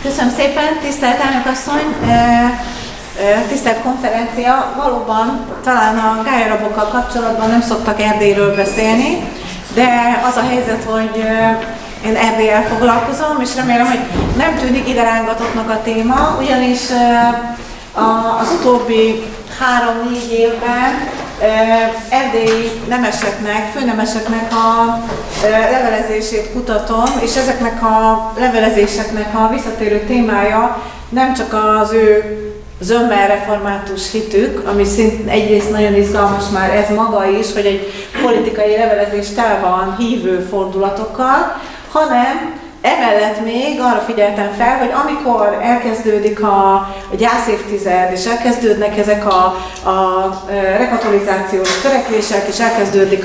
Köszönöm szépen, tisztelt elnökasszony, tisztelt konferencia. Valóban talán a gályarabokkal kapcsolatban nem szoktak Erdélyről beszélni, de az a helyzet, hogy én Erdéllyel foglalkozom, és remélem, hogy nem tűnik ide rángatottnak a téma, ugyanis az utóbbi 3-4 évben erdélyi nemeseknek, főnemeseknek a levelezését kutatom, és ezeknek a levelezéseknek a visszatérő témája nem csak az ő zömmel református hitük, ami egyrészt nagyon izgalmas már ez maga is, hogy egy politikai levelezés tele van hívő fordulatokkal, hanem emellett még arra figyeltem fel, hogy amikor elkezdődik a gyászévtized, és elkezdődnek ezek a rekatolizációs törekvések, és elkezdődik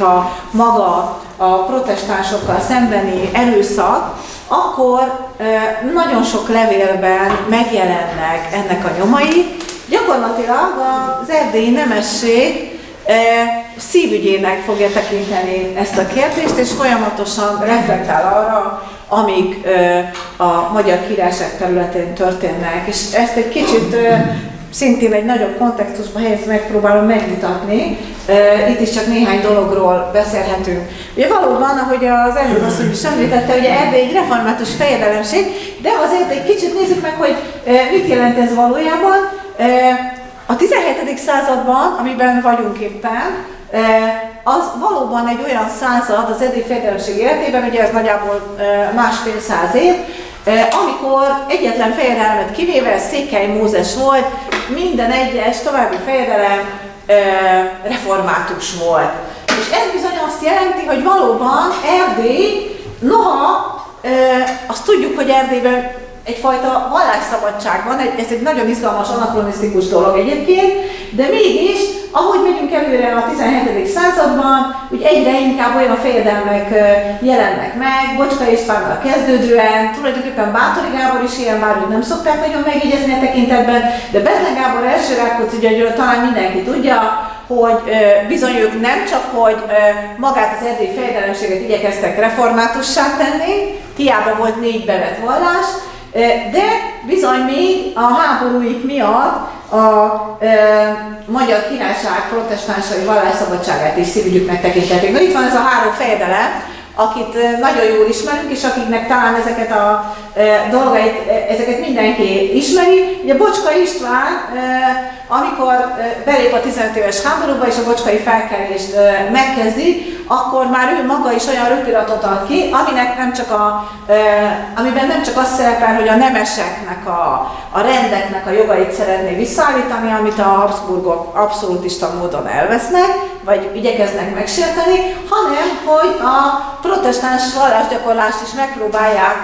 maga a protestánsokkal szembeni erőszak, akkor nagyon sok levélben megjelennek ennek a nyomai. Gyakorlatilag az erdélyi nemesség szívügyének fogja tekinteni ezt a kérdést, és folyamatosan reflektál arra, amik a Magyar Királyság területén történnek. És ezt egy kicsit szintén egy nagyobb kontextusba helyezve megpróbálom megmutatni. Itt is csak néhány dologról beszélhetünk. Ugye valóban, ahogy az előasszony is említette, ugye Erdély egy református fejedelemség, de azért egy kicsit nézzük meg, hogy mit jelent ez valójában. A 17. században, amiben vagyunk éppen, az valóban egy olyan század az erdélyi fejedelemség életében, ugye ez nagyjából 1,5 év, amikor egyetlen fejedelmet kivéve Székely Mózes volt, minden egyes további fejedelem református volt. És ez bizony azt jelenti, hogy valóban Erdély, noha azt tudjuk, hogy Erdélyben egyfajta vallásszabadság van, ez egy nagyon izgalmas, anakronisztikus dolog egyébként, de mégis, ahogy megyünk előre a 17. században, úgy egyre inkább olyan fejedelmek jelennek meg, Bocska Istvánnal kezdődően, tulajdonképpen Báthori Gábor is ilyen, már úgy nem szokták nagyon megjegyezni a tekintetben, de Bethlen Gábor első Rákóczi Györgyről talán mindenki tudja, hogy bizony ők nem csak, hogy magát az erdélyi fejedelemséget igyekeztek reformátussá tenni, hiába volt 4 bevett vallás, de bizony még a háborúik miatt a Magyar Királyság protestánsai vallásszabadságát is szívügyüknek tekintették. Na itt van ez a 3 fejedelem, akit nagyon jól ismerünk, és akiknek talán ezeket a dolgait, ezeket mindenki ismeri. Ugye Bocska István, amikor belép a 15 éves háborúba és a bocskai felkelést megkezdi, akkor már ő maga is olyan röpiratot ad ki, amiben nem csak az szerepel, hogy a nemeseknek, a rendeknek a jogait szeretné visszaállítani, amit a Habsburgok abszolútista módon elvesznek, vagy igyekeznek megsérteni, hanem hogy a protestáns vallásgyakorlást is megpróbálják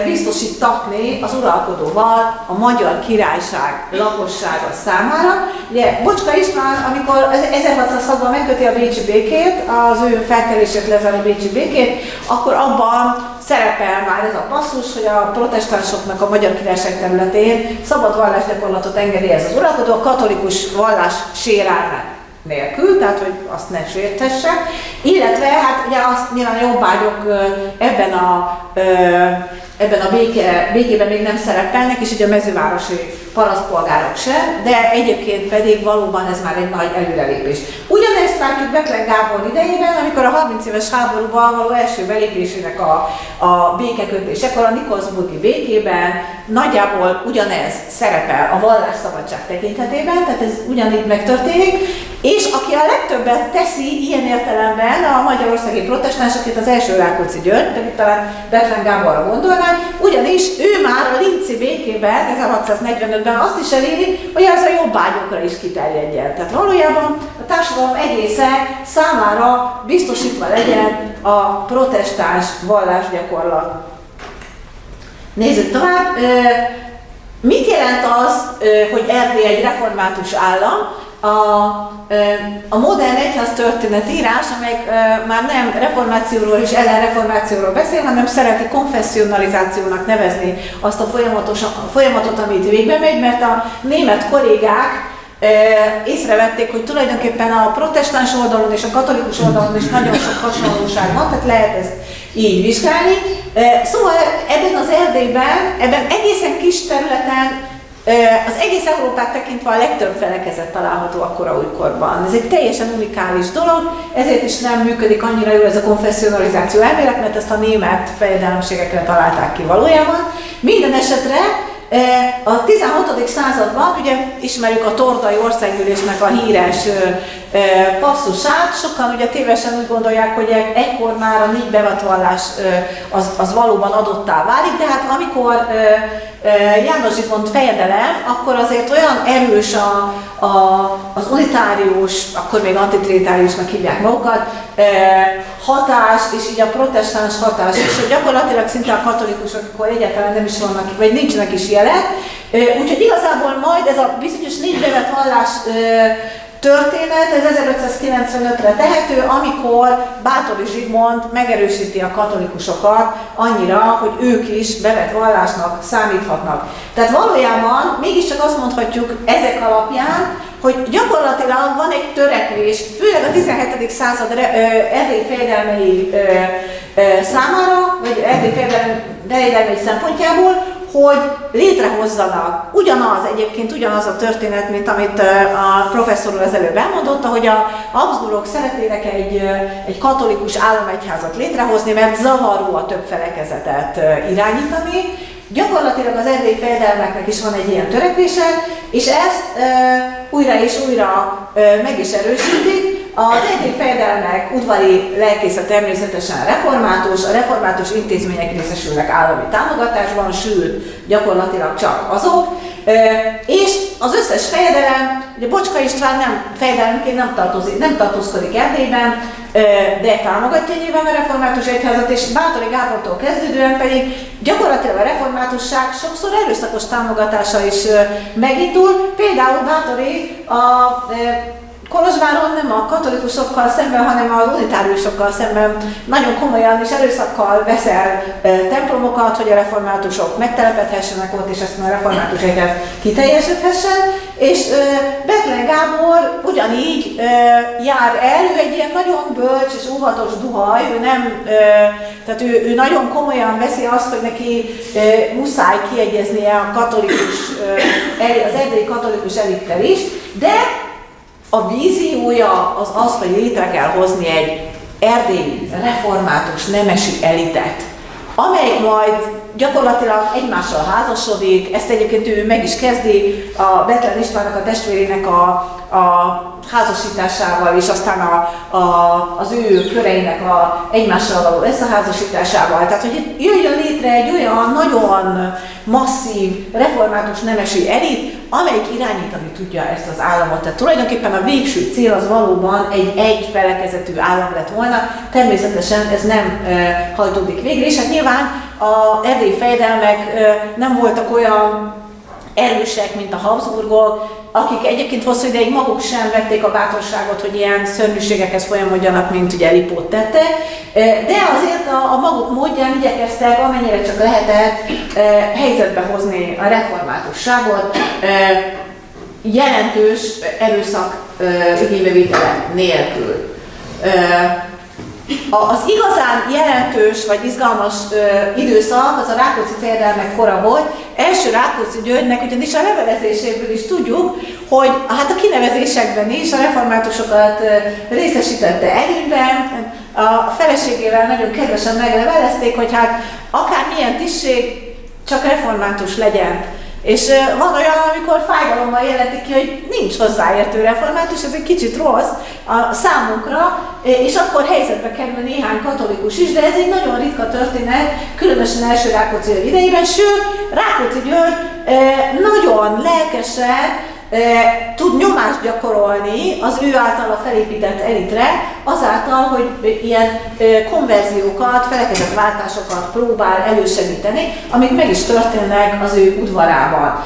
biztosítatni az uralkodóval a Magyar Királyság lakossága számára. Ugye Bocska István, amikor 1606-ban megköti a bécsi békét, az ő felkelését lezáró bécsi békét, akkor abban szerepel már ez a passzus, hogy a protestánsoknak a Magyar Királyság területén szabad vallásgyakorlatot engedélyez az uralkodó, a katolikus vallás sérelme nélkül, tehát hogy azt ne sértesse, illetve hát ugye azt nyilván a jobbágyok ebben a békében még nem szerepelnek, és ugye a mezővárosi parasztpolgárok sem, de egyébként pedig valóban ez már egy nagy előrelépés. Ugyanezt látjuk Bethlen Gábor idejében, amikor a 30 éves háborúban való első belépésének a békekötésekor, a Nikolsburgi békében nagyjából ugyanez szerepel a vallásszabadság tekintetében, tehát ez ugyanígy megtörténik, és aki a legtöbbet teszi ilyen értelemben a magyarországi protestánsokért az első Rákóczi György, de itt talán Bethlen Gáborra gondolnánk, ugyanis ő már a linci békében 1645-ben azt is eléri, hogy ez a jobbágyokra is kiterjedjen. Tehát valójában a társadalom egésze számára biztosítva legyen a protestáns vallásgyakorlat. Nézzük tovább. Mit jelent az, hogy Erdély egy református állam? A modern egyháztörténetírás, amelyik már nem reformációról és ellenreformációról beszél, hanem szereti konfessionalizációnak nevezni azt a folyamatot, amit végbe megy, mert a német kollégák észrevették, hogy tulajdonképpen a protestáns oldalon és a katolikus oldalon is nagyon sok hasonlóság van, tehát lehet ezt így vizsgálni. Szóval ebben az Erdélyben, ebben egészen kis területen az egész Európát tekintve a legtöbb felekezet található a koraújkorban. Ez egy teljesen unikális dolog, ezért is nem működik annyira jól ez a konfessionalizáció elmélet, mert ezt a német fejedelemségekre találták ki valójában. Minden esetre a 16. században, ugye ismerjük a Tordai Országgyűlésnek a híres passzusát, sokan ugye tévesen úgy gondolják, hogy egykor már a 4 bevatvallás az valóban adottá válik, de hát amikor János Zsigmond fejedelem, akkor azért olyan erős az unitárius, akkor még antitrinitariusnak hívják magukat, hatás, és így a protestáns hatás, és hogy gyakorlatilag szinte a katolikusok akkor egyáltalán nem is vannak, vagy nincsenek is jelen. Úgyhogy igazából majd ez a bizonyos 4 bevett vallás történet, ez 1595-re tehető, amikor Báthory Zsigmond megerősíti a katolikusokat annyira, hogy ők is bevett vallásnak számíthatnak. Tehát valójában mégiscsak azt mondhatjuk ezek alapján, hogy gyakorlatilag van egy törekvés, főleg a 17. század erdélyi fejedelmei számára, vagy erdélyi fejedelmei szempontjából, hogy létrehozzanak ugyanaz a történet, mint amit a professzor úr az előbb elmondotta, hogy a Habsburgok szeretnének egy katolikus államegyházat létrehozni, mert zavaró a több felekezetet irányítani. Gyakorlatilag az erdélyi fejedelmeknek is van egy ilyen törekvése, és ezt újra és újra meg is erősítik. Az erdélyi fejedelmek udvari lelkésze természetesen református, a református intézmények részesülnek állami támogatásban, sőt, gyakorlatilag csak azok, és az összes fejedelem, ugye Bocska István nem fejedelemként nem tartózkodik Erdélyben, de támogatja nyilván a református egyházat, és Báthory Gábortól kezdődően pedig gyakorlatilag a reformátusság sokszor erőszakos támogatása is megindul. Például Báthory a Kolozsváron nem a katolikusokkal szemben, hanem az unitáriusokkal szemben nagyon komolyan és erőszakkal veszel templomokat, hogy a reformátusok megtelepedhessenek ott, és ezt a református egyház kiteljesedhessen. És Bethlen Gábor ugyanígy jár el, ő egy ilyen nagyon bölcs és óvatos duhaj, tehát ő nagyon komolyan veszi azt, hogy neki muszáj kiegyeznie a katolikus, az erdélyi katolikus elittel is, de a víziója az, hogy létre kell hozni egy erdélyi református nemesi elitet, amely majd gyakorlatilag egymással házasodik, ezt egyébként ő meg is kezdi a Bethlen Istvánnak, a testvérének a házasításával, és aztán az ő köreinek egymással való összeházasításával. Tehát, hogy jöjjön létre egy olyan nagyon masszív református nemesi elit, amelyik irányítani tudja ezt az államot. Tehát tulajdonképpen a végső cél az valóban egy felekezetű állam lett volna. Természetesen ez nem hajtódik végre, és hát nyilván az erdélyi fejedelmek nem voltak olyan erősek, mint a Habsburgok, akik egyébként hosszú ideig maguk sem vették a bátorságot, hogy ilyen szörnyűségekhez folyamodjanak, mint ugye Lipót tette, de azért a maguk módján igyekeztek, amennyire csak lehetett helyzetbe hozni a reformátusságot, jelentős erőszak igénybevétele nélkül. Az igazán jelentős vagy izgalmas időszak az a Rákóczi fejedelmek kora volt. Első Rákóczi Györgynek ugyanis a levelezéséből is tudjuk, hogy hát a kinevezésekben is a reformátusokat részesítette előnyben. A feleségével nagyon kedvesen meglevelezték, hogy hát akármilyen tisztség, csak református legyen. És van olyan, amikor fájdalommal jelentik ki, hogy nincs hozzáértő református, ez egy kicsit rossz a számunkra, és akkor helyzetbe kerül néhány katolikus is, de ez egy nagyon ritka történet, különösen első Rákóczi György idejében, sőt, Rákóczi György nagyon lelkesen tud nyomást gyakorolni az ő általa felépített elitre, azáltal, hogy ilyen konverziókat, felekezetváltásokat próbál elősegíteni, amik meg is történnek az ő udvarában.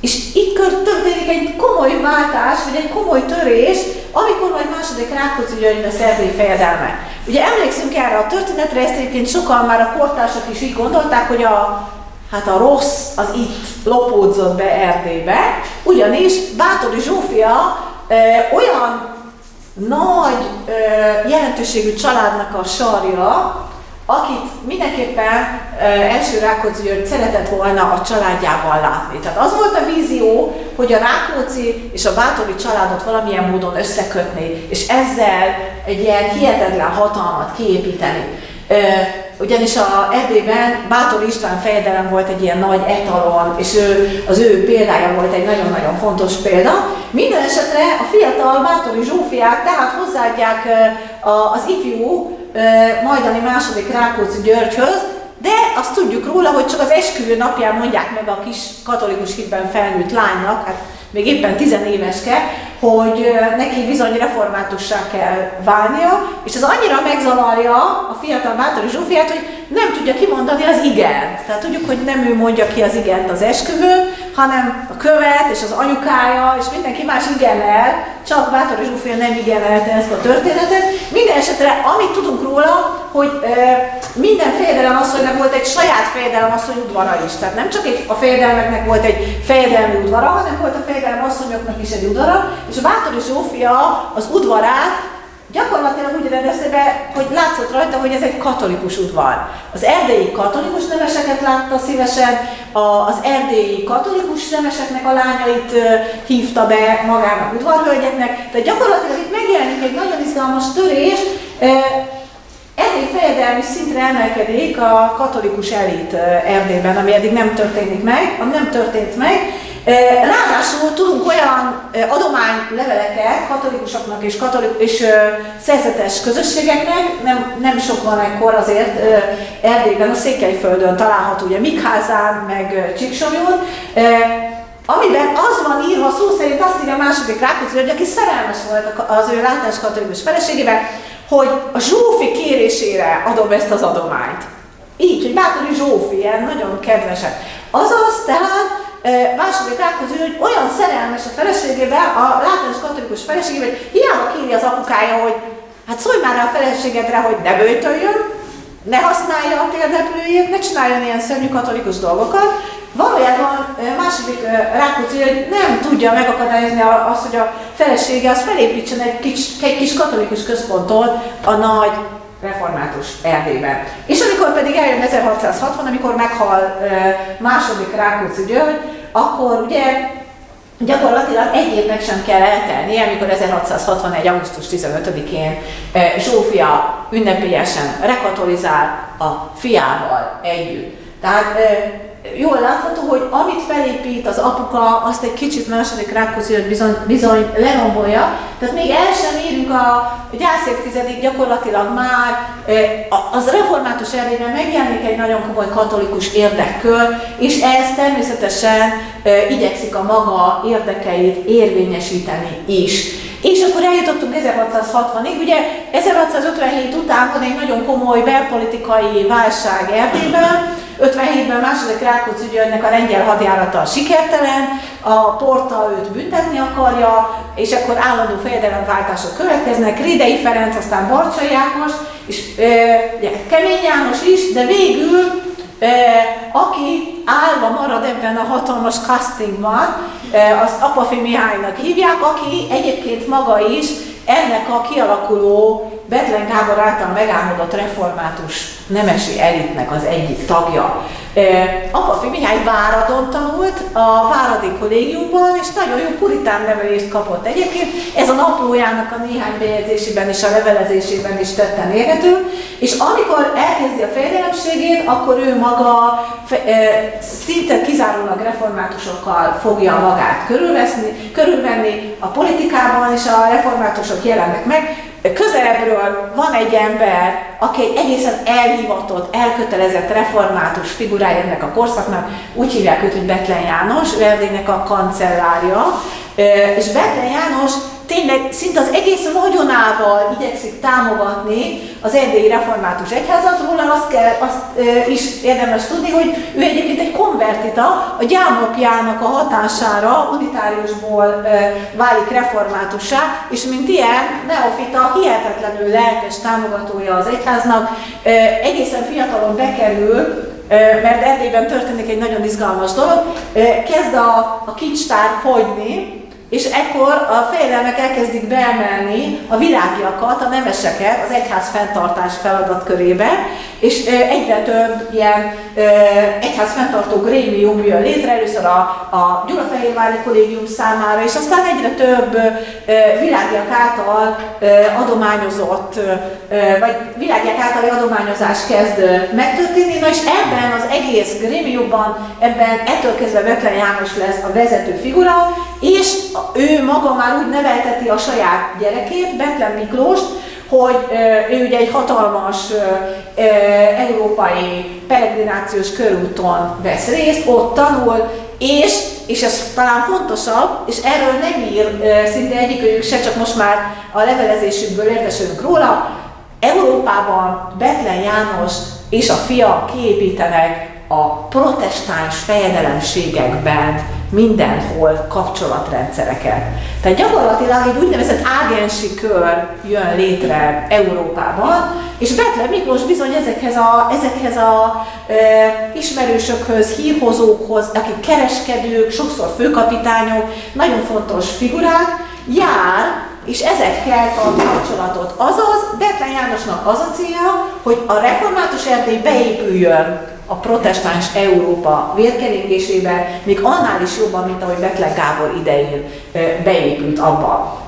És itt történik egy komoly váltás, vagy egy komoly törés, amikor majd második Rákóczi György lesz erdélyi fejedelme. Ugye emlékszünk erre a történetre, ezt egyébként sokan már a kortársak is így gondolták, hogy a hát a rossz az itt lopódzott be Erdélybe, ugyanis Báthory Zsófia olyan nagy jelentőségű családnak a sarja, akit mindenképpen első Rákóczi György szeretett volna a családjában látni. Tehát az volt a vízió, hogy a Rákóczi és a Báthory családot valamilyen módon összekötni, és ezzel egy ilyen hihetetlen hatalmat kiépíteni. Ugyanis Erdélyben Báthory István fejedelem volt egy ilyen nagy etalon, és az ő példája volt egy nagyon-nagyon fontos példa. Minden esetre a fiatal Báthory Zsófiák tehát hozzáadják az ifjú, majdani második Rákóczi Györgyhöz, de azt tudjuk róla, hogy csak az esküvő napján mondják meg a kis katolikus hitben felnőtt lánynak, hát még éppen 10 éveske, hogy neki bizony reformátussá kell válnia, és ez annyira megzavarja a fiatal Báthory Zsófiát, hogy nem tudja kimondani az igent. Tehát tudjuk, hogy nem ő mondja ki az igent az esküvőn, hanem a követ és az anyukája, és mindenki más igenel, csak Báthory Zsófia nem igenelte ezt a történetet. Minden esetre, amit tudunk róla, hogy minden fejedelemasszonynak volt egy saját fejedelemasszony udvara is. Tehát nem csak a fejedelmeknek volt egy fejedelmi udvara, hanem volt a fejedelemasszonyoknak is egy udvara, és a Báthory Zsófia az udvarát gyakorlatilag úgy rendezte be, hogy látszott rajta, hogy ez egy katolikus udvar. Az erdélyi katolikus nemeseket látta szívesen, az erdélyi katolikus nemeseknek a lányait hívta be magának udvarhölgyeknek, tehát gyakorlatilag itt megjelenik egy nagyon izgalmas törés, Erdély fejedelmi szintre emelkedik a katolikus elit Erdélyben, ami eddig nem történt meg. Ráadásul tudunk olyan adományleveleket katolikusoknak és szerzetes közösségeknek, nem sok van ekkor azért Erdélyben, a Székelyföldön található, ugye Mikházán, meg Csíksomlyón, amiben az van írva, szó szerint azt írja a második Rákóczi György, aki szerelmes volt az ő látás katolikus feleségében, hogy a Zsófi kérésére adom ezt az adományt. Így, hogy Báthory Zsófi, ilyen nagyon kedvesen. Azaz, tehát második Rákóczi György olyan szerelmes a feleségével, a látás katolikus feleségével, hogy hiába kéri az apukája, hogy hát szólj már rá a feleségedre, hogy ne böjtöljön, ne használja a térdeplőjét, ne csináljon ilyen szörnyű katolikus dolgokat. Valójában második Rákóczi György nem tudja megakadályozni azt, hogy a felesége az felépítsen egy kis katolikus központot a nagy református Erdélyben. És amikor pedig eljön 1660, amikor meghal második Rákóczi György, akkor ugye gyakorlatilag egy évnek sem kell eltelnie, amikor 1661. augusztus 15-én Zsófia ünnepélyesen rekatolizál a fiával együtt. Tehát jól látható, hogy amit felépít az apuka, azt egy kicsit második Rákóczi György bizony lerombolja. Tehát még el sem érünk a gyászévtizedig, gyakorlatilag már az református Erdélyben megjelenik egy nagyon komoly katolikus érdekkör, és ez természetesen igyekszik a maga érdekeit érvényesíteni is. És akkor eljutottunk 1660-ig, ugye 1657 után van egy nagyon komoly belpolitikai válság Erdélyben, 57-ben második Rákóczi Györgynek a lengyel hadjárata sikertelen, a Porta őt büntetni akarja, és akkor állandó fejedelemváltások következnek, Rédei Ferenc, aztán Barcsay Ákos, és Kemény János is, de végül aki állva marad ebben a hatalmas castingban, azt Apafi Mihálynak hívják, aki egyébként maga is ennek a kialakuló Bethlen Gábor által megálmodott református nemesi elitnek az egyik tagja. Apafi Mihály Váradon tanult, a Váradi kollégiumban, és nagyon jó puritán nevelést kapott egyébként. Ez a naplójának a néhány bejegyzésében és a levelezésében is tetten érhető. És amikor elkezdi a fejedelemségét, akkor ő maga szinte kizárólag reformátusokkal fogja magát körülvenni a politikában, és a reformátusok jelennek meg. Közelebbről van egy ember, aki egy egészen elhivatott, elkötelezett református figurája ennek a korszaknak, úgy hívják őt, hogy Bethlen János, ő Erdélynek a kancellárja, és Bethlen János tényleg szinte az egész vagyonával igyekszik támogatni az erdélyi református egyházat. Róla azt is érdemes tudni, hogy ő egyébként egy konvertita, a gyámapjának a hatására unitáriusból válik reformátussá, és mint ilyen neofita, hihetetlenül lelkes támogatója az egyháznak, egészen fiatalon bekerül mert Erdélyben történik egy nagyon izgalmas dolog, kezd a kincstár fogyni, és ekkor a fejedelmek elkezdik beemelni a világiakat, a nemeseket az egyház fenntartás feladatkörébe, és egyre több ilyen egyház fenntartó grémium jön létre, először a Gyulafehérvári Kollégium számára, és aztán egyre több világiak által adományozott, vagy világiak általi adományozás kezd megtörténni, na és ebben az egész grémiumban, ettől kezdve Bethlen János lesz a vezető figura, és ő maga már úgy nevelteti a saját gyerekét, Bethlen Miklóst, hogy ő ugye egy hatalmas európai peregrinációs körúton vesz részt, ott tanul, és ez talán fontosabb, és erről nem ír szinte egyikőjük se, csak most már a levelezésükből értesülünk róla, Európában Bethlen János és a fia kiépítenek a protestáns fejedelemségekben mindenhol kapcsolatrendszereket. Tehát gyakorlatilag egy úgynevezett ágensi kör jön létre Európában, és Bethlen Miklós bizony ezekhez a ismerősökhöz, hírhozókhoz, akik kereskedők, sokszor főkapitányok, nagyon fontos figurák, jár, és ezekkel a kapcsolatot. Azaz, Bethlen Jánosnak az a célja, hogy a református Erdély beépüljön a protestáns Európa vérkeringésébe, még annál is jobban, mint ahogy Bethlen Gábor idején beépült abba.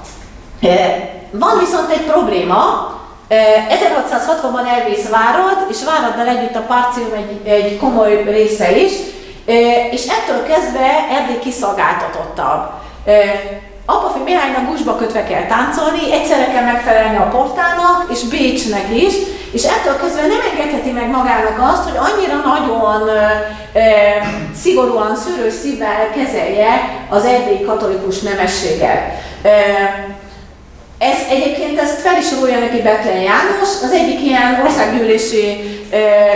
Van viszont egy probléma, 1660-ban elvész Várad, és Váraddal együtt a Partium egy komoly része is, és ettől kezdve Erdély kiszolgáltatottabb. Apafi Mihálynak gúzsba kötve kell táncolni, egyszerre kell megfelelni a portának és Bécsnek is, és ettől kezdve nem engedheti meg magának azt, hogy annyira nagyon szigorúan, szőrös szívvel kezelje az erdélyi katolikus nemességet. Ezt fel is rója neki Bethlen János, az egyik ilyen országgyűlési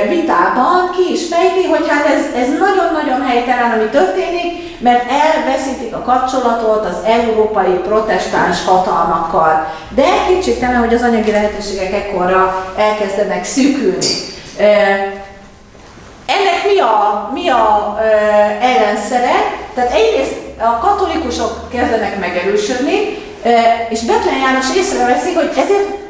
vitában ki is fejti, hogy hát ez nagyon-nagyon helytelen, ami történik, mert elveszítik a kapcsolatot az európai protestáns hatalmakkal. De kétségtelen, hogy az anyagi lehetőségek ekkorra elkezdenek szűkülni. Ennek mi a ellenszere? Tehát egyrészt a katolikusok kezdenek megerősödni, és Bethlen János észreveszi, hogy ezért,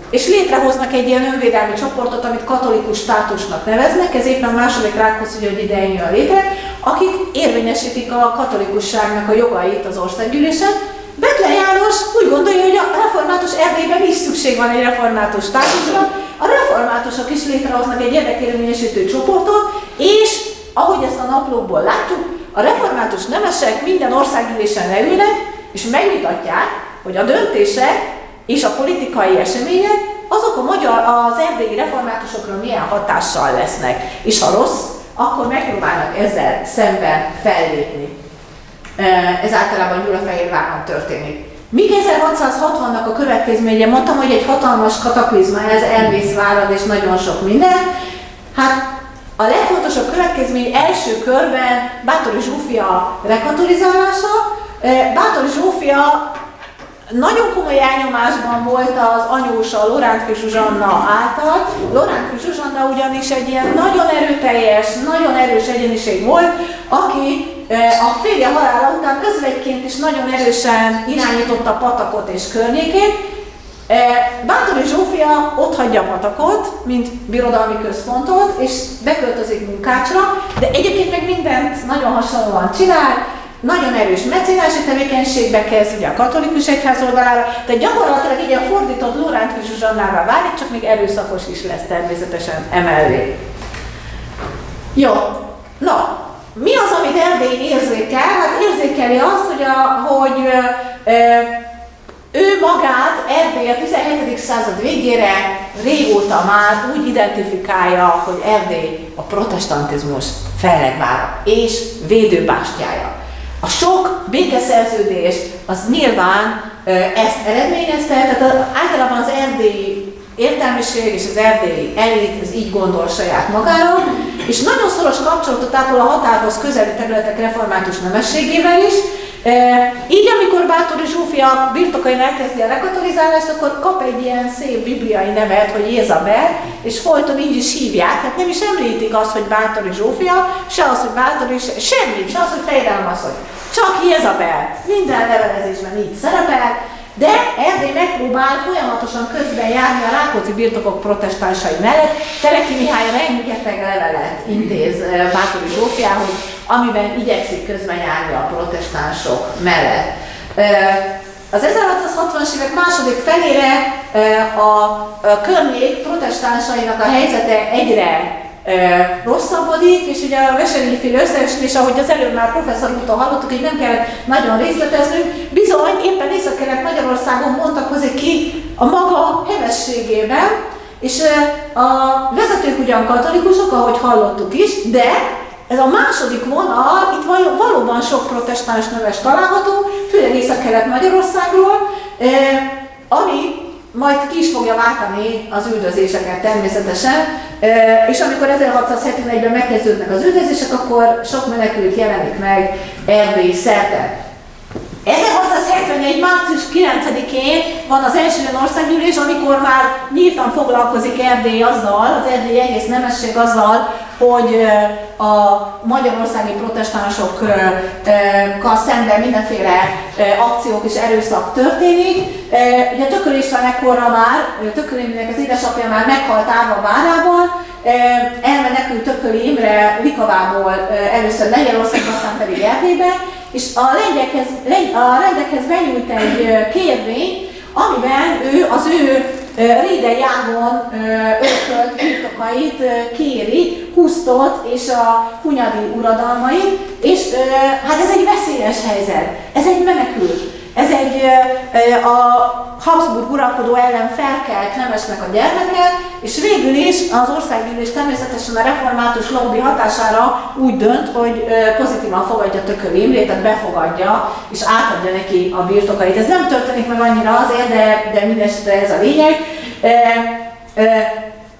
és létrehoznak egy ilyen önvédelmi csoportot, amit katolikus státusnak neveznek, ez éppen a második Rákóczi idején jön létre, akik érvényesítik a katolikusságnak a jogait az országgyűlésen. Bethlen János úgy gondolja, hogy a református Erdélyben is szükség van egy református státusra, a reformátusok is létrehoznak egy érdekérvényesítő csoportot, és ahogy ezt a naplókból látjuk, a református nemesek minden országgyűlésen leülnek, és megvitatják, hogy a döntések és a politikai események azok az erdélyi reformátusokra milyen hatással lesznek. És ha rossz, akkor megpróbálnak ezzel szemben fellépni. Ez általában Gyulafehérváron történik. Míg 1660-nak a következménye, mondtam, hogy egy hatalmas kataklizma, ez elvész Várad és nagyon sok minden. Hát a legfontosabb következmény első körben Báthori Zsófia rekatolizálása. Báthori Zsófia nagyon komoly elnyomásban volt az anyósa Lorántfi Zsuzsanna által. Lorántfi Zsuzsanna ugyanis egy ilyen nagyon erőteljes, nagyon erős egyéniség volt, aki a férje halála után özvegyként is nagyon erősen irányította Patakot és környékét. Báthori Zsófia otthagyja Patakot, mint birodalmi központot, és beköltözik Munkácsra, de egyébként meg mindent nagyon hasonlóan csinál, nagyon erős mecénási tevékenységbe kezd ugye a katolikus egyház oldalára, tehát gyakorlatilag így a fordított Lorántfi Zsuzsannává válik, csak még erőszakos is lesz természetesen emellé. Jó, na, mi az, amit Erdély érzékel? Hát érzékeli azt, hogy ő magát Erdély a 17. század végére régóta már úgy identifikálja, hogy Erdély a protestantizmus fellegvára és védőbástyája. A sok békeszerződés az nyilván ezt eredményezte, tehát általában az erdélyi értelmiség és az erdélyi elit ez így gondol saját magára, és nagyon szoros kapcsolatot ápol a határhoz közeli területek református nemességével is, Így amikor Báthori Zsófia birtokain elkezdi a rekatolizálást, akkor kap egy ilyen szép bibliai nevet, hogy Jézabel, és folyton így is hívják, hát nem is említik azt, hogy Báthori Zsófia, se az, hogy Báthori, semmi, se az, hogy fejrelmasszony. Csak Jézabel. Minden levelezésben így szerepel, de Erdély megpróbál folyamatosan közben járni a Rákóczi birtokok protestánsai mellett. Teleki Mihály rengeteg levelet intéz Báthori Zsófiához, amiben igyekszik közben járni a protestánsok mellett. Az 1660-as évek második felére a környék protestánsainak a helyzete egyre rosszabbodik, és ugye a Veselényi-féle összeesküvés, ahogy az előbb már professzor úrtól hallottuk, hogy nem kellett nagyon részleteznünk, bizony éppen Észak-Kelet-Magyarországon bontakozik ki a maga hevességében, és a vezetők ugyan katolikusok, ahogy hallottuk is, de ez a második vonal, itt valóban sok protestáns neves található, főleg Észak-Kelet-Magyarországról, ami majd ki is fogja váltani az üldözéseket természetesen, és amikor 1671-ben megkezdődnek az üldözések, akkor sok menekült jelenik meg Erdély szerte. 1671. március 9-én van az első olyan országgyűlés, amikor már nyíltan foglalkozik Erdély azzal, az erdélyi egész nemesség azzal, hogy a magyarországi protestánsokkal szemben mindenféle akciók és erőszak történik. Ugye Tököl István ekkorra már, Tököl Imrének az édesapja már meghalt Árva várában, elmenekült Tököli Imre Likavából először Lengyelországba, aztán pedig Erdélybe, és a rendekhez benyújt egy kérvény, amiben ő az ő Rédei ágon örökölt birtokait kéri, Husztot és a Hunyadi uradalmait, és hát ez egy veszélyes helyzet, ez egy menekült. Ez egy a Habsburg uralkodó ellen felkelt nemesnek a gyermeke, és végül is az országgyűlés természetesen a református lobby hatására úgy dönt, hogy pozitívan fogadja Tököli Imrét, tehát befogadja és átadja neki a birtokait. Ez nem történik meg annyira azért, de mindesetre ez a lényeg.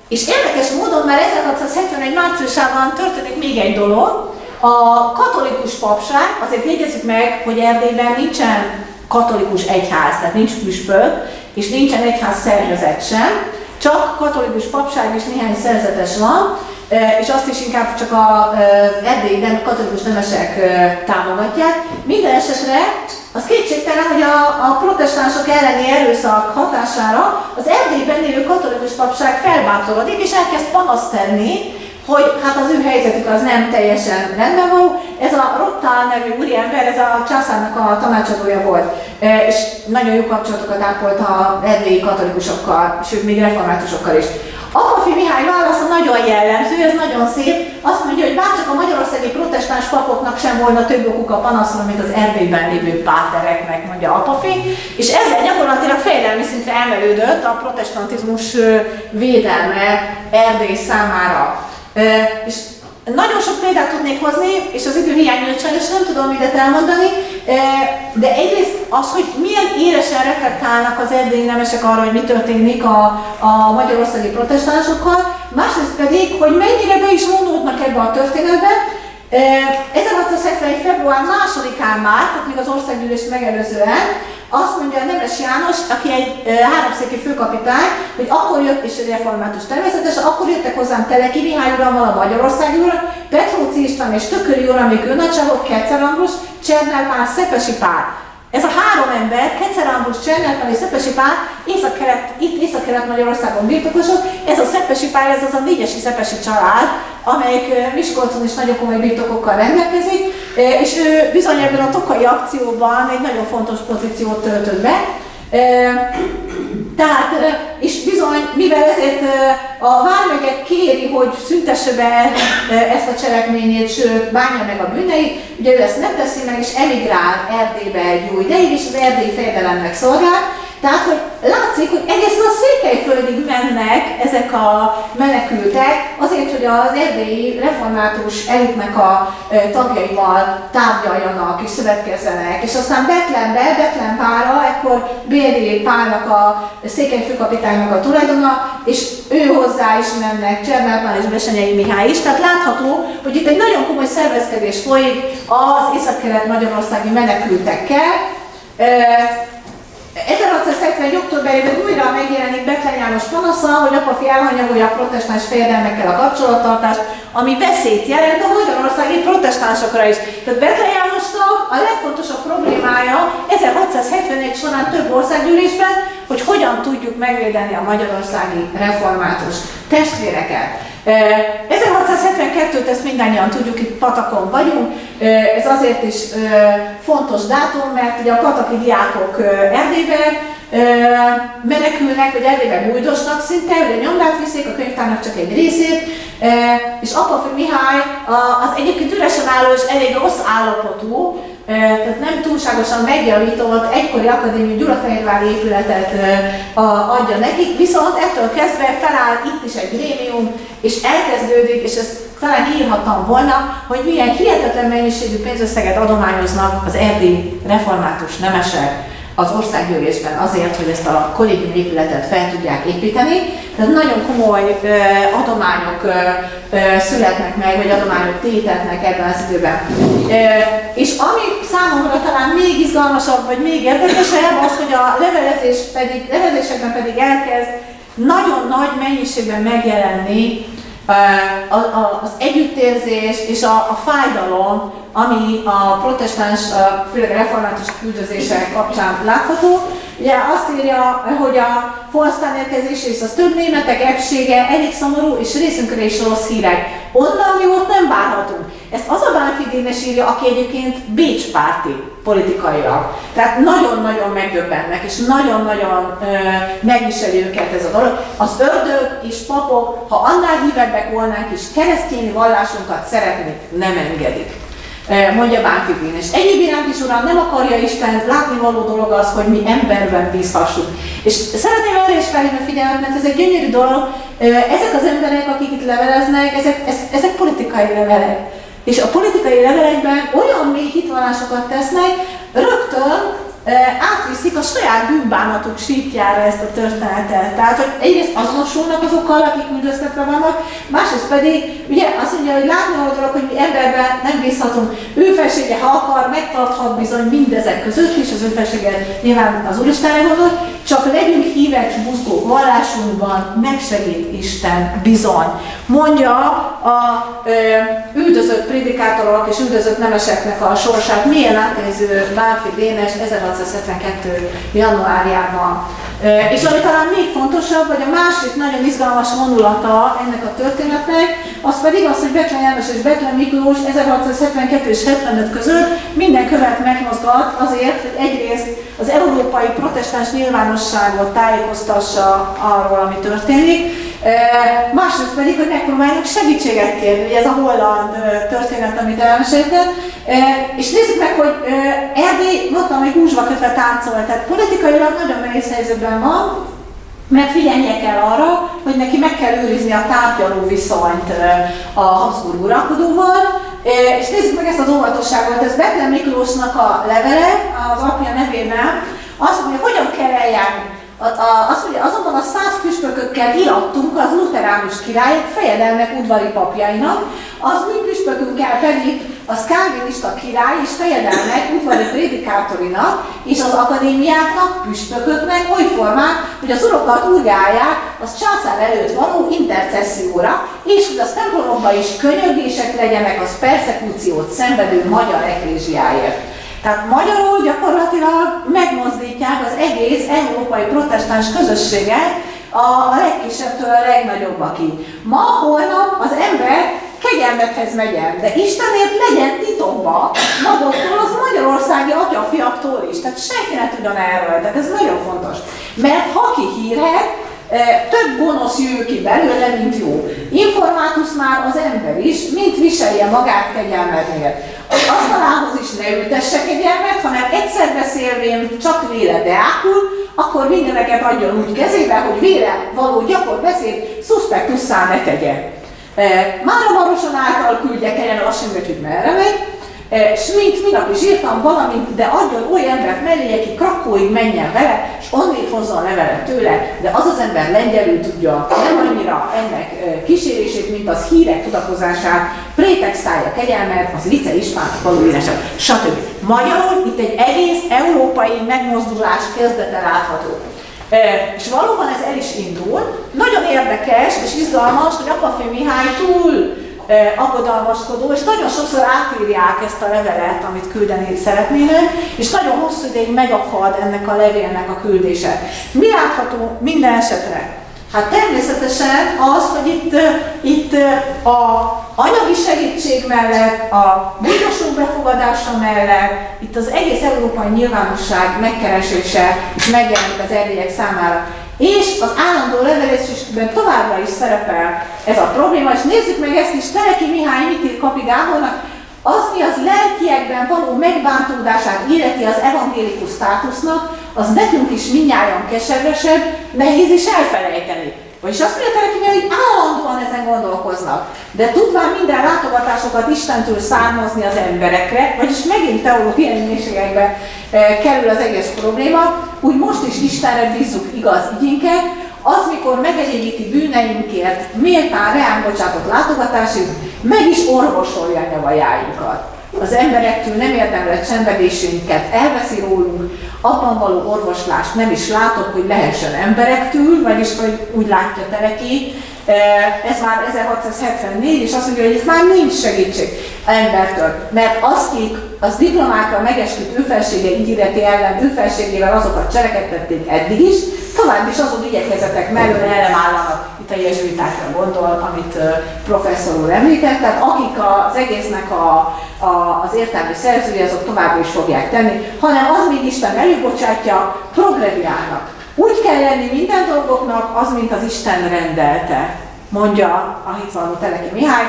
És érdekes módon már 1671 márciusában történik még egy dolog. A katolikus papság, azért jegyezzük meg, hogy Erdélyben nincsen katolikus egyház, tehát nincs püspök, és nincsen egyház szervezet sem, csak katolikus papság és néhány szerzetes van, és azt is inkább csak az erdélyi katolikus nemesek támogatják. Minden esetre az kétségtelen, hogy a protestánsok elleni erőszak hatására az Erdélyben lévő katolikus papság felbátorodik, és elkezd panaszt tenni, hogy hát az ő helyzetük az nem teljesen rendben való. Ez a Rottál nevű úriember, ez a császárnak a tanácsadója volt, és nagyon jó kapcsolatokat ápolt az erdélyi katolikusokkal, sőt még reformátusokkal is. Apafi Mihály válasza nagyon jellemző, ez nagyon szép, azt mondja, hogy bárcsak a magyarországi protestáns papoknak sem volna több okuk a panaszra, mint az Erdélyben lévő pátereknek, mondja Apafi, és ezzel gyakorlatilag fejedelmi szintre emelődött a protestantizmus védelme Erdély számára. És nagyon sok példát tudnék hozni, és az idő hiány miatt sajnos nem tudom mindet elmondani, de egyrészt az, hogy milyen élesen reflektálnak az erdélyi nemesek arra, hogy mi történik a magyarországi protestánsokkal, másrészt pedig, hogy mennyire be is vonódnak ebbe a történetbe. 1671. február 2-án már, tehát még az országgyűlést megelőzően, azt mondja a Nemes János, aki egy háromszéki főkapitány, hogy akkor jött, és református természetesen, akkor jöttek hozzám Teleki Mihály urammal a Magyarországi urak, Petróci István és Tököli uram, még őnagyságok, Kecel Ambrus, Csernel Pál, Szepesi Pál. Ez a három ember, Kecel Ambrus, Csernel Pál és Szepesi Pál, itt Észak-Kelet-Magyarországon birtokosok, ez a Szepesi Pál, ez az a négyesi Szepesi család, amelyik Miskolcon is nagyon komoly birtokokkal rendelkezik, és ő bizony ebben a tokai akcióban egy nagyon fontos pozíciót töltött be. Tehát, és bizony, mivel ezért a vármegye kéri, hogy szüntesse be ezt a cselekményét, sőt, bánja meg a bűneit, ugye ő ezt nem teszi meg, és emigrál Erdélybe egy jó ideig, és az erdélyi fejedelemnek szolgál, Tehát, hogy látszik, hogy egészen a Székelyföldig mennek ezek a menekültek, azért, hogy az erdélyi református elitnek a tagjaival tárgyaljanak és szövetkezzenek. És aztán Betlenvára, ekkor Béli Pálnak a székely főkapitánynak a tulajdona, és ő hozzá is mennek, Csermár és Bessenyei Mihály is. Tehát látható, hogy itt egy nagyon komoly szervezkedés folyik az északkelet-magyarországi menekültekkel. 1671. októberében újra megjelenik Bethlen János panasza, hogy apa-fi elhanyagolja a protestáns fejedelmekkel a kapcsolattartást, ami veszélyt jelent a magyarországi protestánsokra is. Tehát Bethlen Jánosnak a legfontosabb problémája 1671 során több országgyűlésben, hogy hogyan tudjuk megvédeni a magyarországi református testvéreket. 1672-t ezt mindannyian tudjuk, itt Patakon vagyunk, ez azért is fontos dátum, mert ugye a pataki diákok Erdélybe menekülnek, vagy Erdélyben bújdosnak szinte, ugye nyomdát viszik, a könyvtárnak csak egy részét, és apa-fi Mihály az egyébként üresen álló és elég rossz állapotú, tehát nem túlságosan megjavított egykori akadémiai Gyulafehérvári épületet adja nekik, viszont ettől kezdve feláll itt is egy grémium, és elkezdődik, és ezt talán írhattam volna, hogy milyen hihetetlen mennyiségű pénzösszeget adományoznak az erdélyi református nemesek az országgyűlésben azért, hogy ezt a kollégium épületet fel tudják építeni. Tehát nagyon komoly adományok születnek meg, vagy adományok tétetnek ebben az időben. És ami számomra talán még izgalmasabb, vagy még érdekesebb az, hogy a levelezésekben pedig elkezd nagyon nagy mennyiségben megjelenni az együttérzés és a fájdalom, ami a protestáns, főleg református üldözések kapcsán látható. Ugye azt írja, hogy a Folsztán érkezés és az több németek epsége elég szomorú és részünkre is rossz hírek. Onnan jót nem várhatunk. Ezt az a Bánffy Dénes írja, aki egyébként Bécs párti politikailag. Tehát nagyon-nagyon megdöbbennek, és nagyon-nagyon megviseli őket ez a dolog. Az ördög és papok, ha annál hívebbek volnánk és keresztény vallásunkat szeretnék, nem engedik. Mondja Bánffy Dénes. Egyéb iránt is, uram, nem akarja Isten, látnivaló dolog az, hogy mi emberben bízhassunk. És szeretném erre is felhívni a figyelmet, mert ez egy gyönyörű dolog. Ezek az emberek, akik itt leveleznek, ezek politikai levelek. És a politikai levelekben olyan mély hitvallásokat tesznek, rögtön átviszik a saját bűnbánatuk síkjára ezt a történetet. Tehát, hogy egyrészt azonosulnak azokkal, akik üldöztetve vannak, másrészt pedig, ugye azt mondja, hogy látni a dolog, hogy mi emberben nem bízhatunk. Ő felsége, ha akar, megtarthat bizony mindezek között is, az ő felsége nyilván az Úristenre gondol, csak legyünk hívek és buzgók vallásunkban, megsegít Isten bizony. Mondja a üldözött prédikátorok és üldözött nemeseknek a sorsát, milyen átnéző Bánffy Dénes 1672. januárjában. És ami talán még fontosabb, vagy a másik nagyon izgalmas vonulata ennek a történetnek, az pedig az, hogy Bethlen János és Bethlen Miklós 1672 és 75 között minden követ megmozgat azért, hogy egyrészt az európai protestáns nyilvánosságot tájékoztassa arról, ami történik, másrészt pedig, hogy megpróbáljuk segítséget kérni, ugye ez a holland történet, amit elmeséltem, és nézzük meg, hogy Erdély, mondtam, hogy húsba kötve táncol, tehát politikailag nagyon nehéz helyzetben van, mert figyelnie kell arra, hogy neki meg kell őrizni a tárgyaló viszonyt a Habsburg uralkodóval, és nézzük meg ezt az óvatosságot, ez Bethlen Miklósnak a levele, az apja nevében, azt mondja, hogy hogyan kell eljárni. Azt mondja, azonban a 100 püspökökkel irattunk az luteránus királyok fejedelmek udvari papjainak, az mi püspökünkkel pedig az kálvinista király és fejedelmek udvari prédikátorinak és az akadémiáknak, püspököknek oly formán, hogy az urokat urgálják az császár előtt való intercesszióra, és hogy az templomokban is könyörgések legyenek az perszekúciót szenvedő magyar eklésiáért. Tehát magyarul gyakorlatilag megmozdítják az egész európai protestáns közösséget a legkisebbtől a legnagyobbakig. Ma, holnap az ember kegyelmethez megy el, de Istenért legyen titokba maguktól az magyarországi atyafiaktól is. Tehát senki ne tudjon erről, tehát ez nagyon fontos. Mert ha ki hírhet, több gonosz jő ki belőle, mint jó. Informátus már az ember is, mint viselje magát kegyelmetnél. Az asztalához is ne ültesse kegyelmet, hanem egyszer beszélvén csak véle deákul, akkor mindeneket adjon úgy kezébe, hogy vére való gyakor beszéd, suspectusszá ne tegye. Mára Maroson által küldje, kelljen a lassan, hogy merre megy, és mint minap is írtam valamit, de adjon olyan embert mellé, aki Krakóig menjen vele, és onnét hozza a levelet tőle, de az az ember lengyelül tudja nem annyira ennek kísérését, mint az hírek tudakozását, prétextálja kegyelmet, az Lice Istvánnak való írását, stb. Magyarul itt egy egész európai megmozdulás kezdete látható. És valóban ez el is indul. Nagyon érdekes és izgalmas, hogy Apafé Mihály túl aggodalmaskodó, és nagyon sokszor átírják ezt a levelet, amit küldeni szeretnének, és nagyon hosszú ideig megakad ennek a levélnek a küldése. Mi látható minden esetre? Hát természetesen az, hogy itt a anyagi segítség mellett, a bűnösök befogadása mellett, itt az egész európai nyilvánosság megkeresése is megjelenik az erdélyek számára. És az állandó levelezésben továbbra is szerepel ez a probléma, és nézzük meg ezt is, Teleki Mihály mit ír Kapi Gábornak, az, mi az lelkiekben való megbántódását illeti az evangélikus státusznak, az nekünk is mindnyájan keservesebb, nehéz is elfelejteni. Vagyis azt mondja Teleki Mihály, hogy állandóan ezen gondolkoznak, de tudván minden látogatásokat Istentől származni az emberekre, vagyis megint teológiai mélységekbe kerül az egész probléma, úgy most is Istenre bízzuk igaz igényket, az, mikor megelégíti bűneinkért méltán reán bocsátott látogatásig, meg is orvosolja nyavajáinkat. Az emberektől nem érdemlett szenvedésünket elveszi rólunk, abban való orvoslást nem is látok, hogy lehessen emberektől, vagyis hogy úgy látja Teleki. Ez már 1674, és azt mondja, hogy itt már nincs segítség embertől, mert az diplomákra megesküdt őfelsége ígéreti ellen őfelségével azokat cselekedtették eddig is, tovább is azon igyekezetek mellől ellenállanak, itt a jezsuitákra gondol, amit professzor úr említett, tehát akik az egésznek az értelmi szerzői, azok továbbra is fogják tenni, hanem az még Isten előbocsátja, progrediálnak. Úgy kell lenni minden dolgoknak, az, mint az Isten rendelte, mondja a hitvalló Teleki Mihály,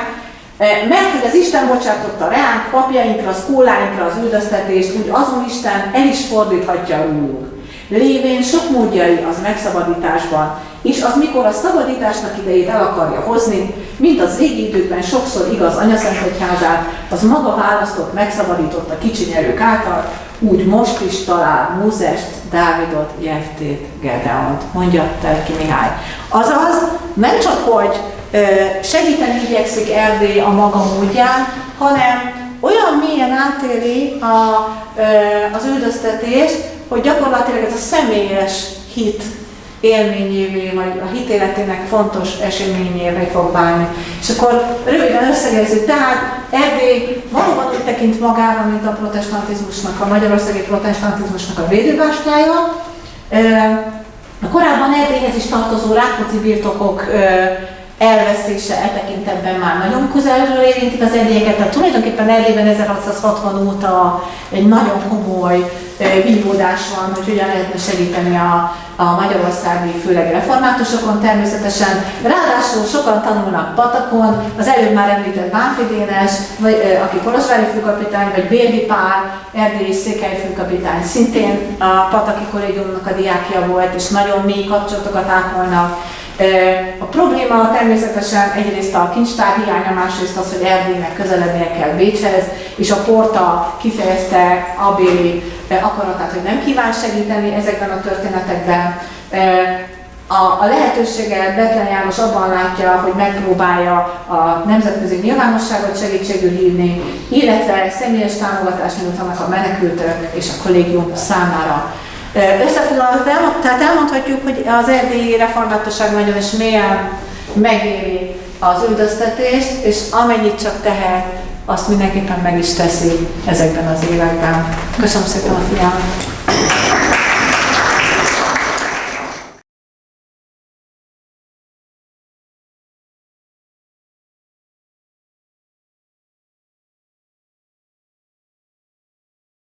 mert hogy az Isten bocsátotta reánk, papjainkra, szkóláinkra az üldöztetést, úgy azon Isten el is fordíthatja rólunk. Lévén sok módjai az megszabadításban, és az mikor a szabadításnak idejét el akarja hozni, mint az régi időkben sokszor igaz anyaszentegyházát, az maga választott, megszabadított a kicsinyerők által, úgy most is talál Mózest, Dávidot, Jeftét, Gedeont, mondja Teleki Mihály. Azaz, nem csak hogy segíteni igyekszik Erdély a maga módján, hanem olyan mélyen átéli az üldöztetést, hogy gyakorlatilag ez a személyes hit élményévé, vagy a hitéletének fontos eseményévé fog válni. És akkor röviden összegezzük, tehát Erdély valóban úgy tekint magára, mint a protestantizmusnak, a magyarországi protestantizmusnak a védőbástyája. Korábban Erdélyhez is tartozó Rákóczi birtokok elveszése e tekintetben már nagyon közelről érintik az erdélyeket, tehát tulajdonképpen Erdélyben 1660 óta egy nagyon komoly vívódás van, hogy hogyan lehetne segíteni a magyarországi, főleg reformátusokon természetesen. Ráadásul sokan tanulnak Patakon, az előbb már említett Bánffy Dénes, aki kolozsvári főkapitány, vagy Bérdi Pál, erdélyi székely főkapitány, szintén a Pataki kollégiumnak a diákja volt, és nagyon mély kapcsolatokat ápolnak. A probléma természetesen egyrészt a kincstár hiánya, másrészt az, hogy Erdélynek közelednie kell Bécshez, és a Porta kifejezte abbéli akaratát, hogy nem kíván segíteni ezekben a történetekben. A lehetőséget Bethlen János abban látja, hogy megpróbálja a nemzetközi nyilvánosságot segítségül hívni, illetve személyes támogatást nyújtanak a menekültök és a kollégium számára. Összefoglalva, tehát elmondhatjuk, hogy az erdélyi reformátusság nagyon is mélyen megéri az üldöztetést, és amennyit csak tehet, azt mindenképpen meg is teszi ezekben az években. Köszönöm szépen a figyelmet!